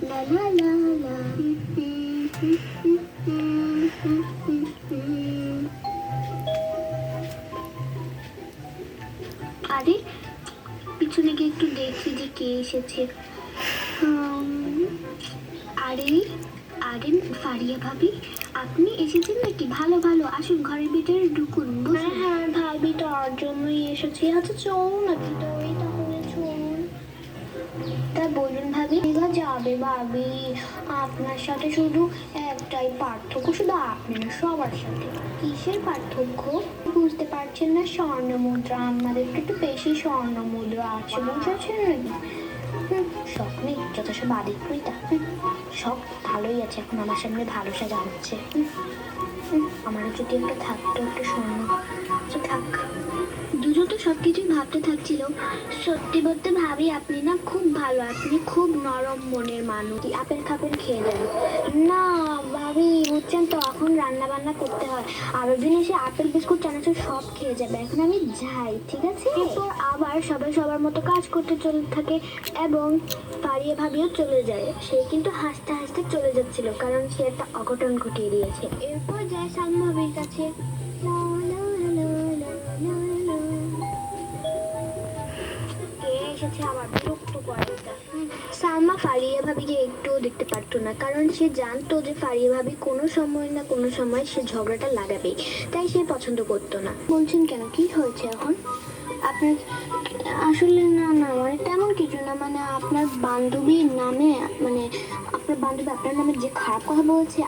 লা লা লা লা। আরে পিছনে গিয়ে একটু দেখি যে কে এসেছে। আরে আরে ফারিয়া ভাবি, আপনি এসেছেন নাকি? ভালো ভালো, আসুন ঘরের ভিতরে ঢুকুন। হ্যাঁ হ্যাঁ ভাবি, তার জন্যই এসেছি। আচ্ছা চলুন না ভিতরে, তাহলে চলুন। তা বলুন ভাবি। দীঘা যাবে ভাবি, আপনার সাথে শুধু একটাই পার্থক্য, শুধু আপনার সবার সাথে। কিসের পার্থক্য বুঝতে পারছেন না? স্বর্ণ মুদ্রা, আমাদের একটু বেশি স্বর্ণ মুদ্রা আছে, বুঝেছেন নাকি? সব নেই, যত সব আদিক্রিতা। সব ভালোই আছে, এখন আমার সামনে ভালো সাজা হচ্ছে। আমারও যদি একটা থাকতো একটা স্বর্ণ, আচ্ছা থাক। দুজন তো সবকিছুই ভাবতে থাকছিল। সত্যি বলতে ভাবি, আপনি না খুব ভালো, আপনি খুব নরম মনের মানুষ। আপেল খাপেল খেয়ে যান না ভাবি, বুঝছেন তো, এখন রান্না বান্না করতে হয়। আরো দিন এসে আপেল বিস্কুট চানাচুর সব খেয়ে যাবে। এখন আমি যাই, ঠিক আছে? এরপর আবার সবাই সবার মতো কাজ করতে চলতে থাকে এবং পারিয়ে ভাবিও চলে যায়। সে কিন্তু হাসতে হাসতে চলে যাচ্ছিল, কারণ সে একটা অঘটন ঘটিয়ে দিয়েছে। এরপর যায় সালমা ভাবির কাছে। কে এসেছে আবার, বিরক্ত করে এটা। সালমা ফারিয়া ভাবিকে একটুও দেখতে পারতো না, কারণ সে জানতো যে ফারিয়া ভাবি কোনো সময় না কোনো সময় সে ঝগড়াটা লাগাবে, তাই সে পছন্দ করতো না। বলছেন কেন, কি হয়েছে এখন আপনার? আসলে না না, মানে তেমন কিছু না, মানে আপনার বান্ধবীর নামে, মানে আপনার বান্ধবী আপনার নামে যে খারাপ কথা বলছে,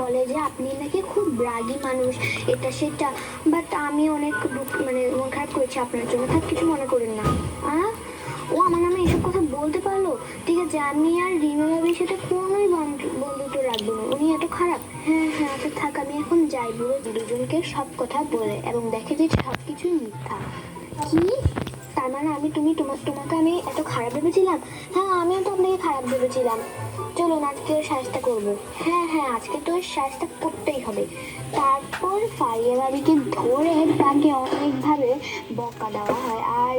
বলে যে আপনি নাকি খুব রাগী মানুষ, এটা সেটা। বাট আমি অনেক মানে মন খারাপ করেছি আপনার জন্য, থাক কিছু মনে করেন না। ও আমার নামে এসব কথা বলতে পারলো? ঠিক আছে, আমি আর রিমা ভাবির সাথে কোনোই বন্ধুত্ব রাখবো না, উনি এত খারাপ। হ্যাঁ হ্যাঁ আচ্ছা থাক, আমি এখন যাই। বলে দুজনকে সব কথা বলে এবং দেখে যে সব কিছুই মিথ্যা। কি? তার মানে আমি তোমাকে আমি এত খারাপ ভেবেছিলাম? হ্যাঁ আমিও তো আপনাকে খারাপ ভেবেছিলাম। চলুন আজকে সাজটা করবো। হ্যাঁ হ্যাঁ আজকে তো সাজটা করতেই হবে। তারপর ফারিয়া ভাবিকে ধরে তাকে অনেকভাবে বকা দেওয়া হয়। আর